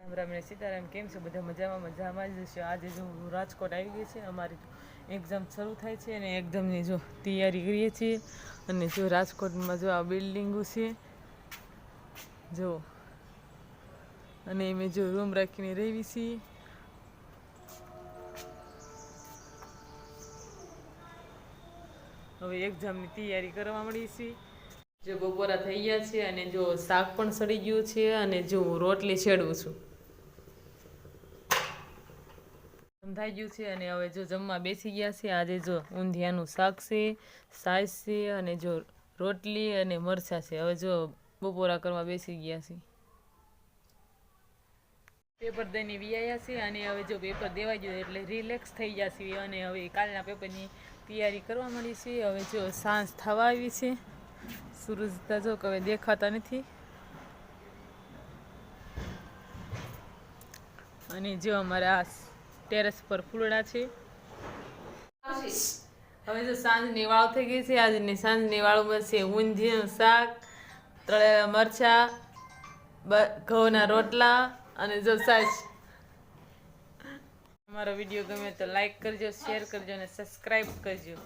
રામ રામ સીતારામ, કેમ છો બધા? મજામાં જ છે. આજે જો રાજકોટ આવી ગઈ છે, અમારી એક્ઝામ શરૂ થાય છે અને એક્ઝામની જો તૈયારી કરીએ છીએ. અને જો રાજકોટમાં જો આ બિલ્ડિંગો છે જો, અને મેં જો રૂમ રાખીને રહેવી છીએ. હવે એક્ઝામની તૈયારી કરવા મળી છે. જો બપોરા થઈ ગયા છે અને જો શાક પણ સડી ગયું છે અને જો રોટલી છેડવું છું થઈ ગયું છે. અને હવે જો જમવા બેસી ગયા છે. આજે જો ઊંધિયાનું શાક છે, સાસ છે અને જો રોટલી અને મરચાં છે. હવે જો બપોરા કરવા બેસી ગયા છે. પેપર દઈને વ્યાયા છે અને હવે જો પેપર દેવાઈ ગયું એટલે રિલેક્સ થઈ જશે. અને હવે કાલના પેપરની તૈયારી કરવા મળી છે. હવે જો સાંજ થવા આવી છે. સૂરજ જો હવે દેખાતા નથી. અને જો અમારા ટેરેસ પર ફૂલડા છે. હવે જો સાંજની વાળ થઈ ગઈ છે. આજની સાંજની વાળું છે ઊંધિયાનું શાક, તળેલા મરચા, ઘઉંના રોટલા અને જો સાસ. અમારો વિડીયો ગમે તો લાઈક કરજો, શેર કરજો અને સબસ્ક્રાઈબ કરજો.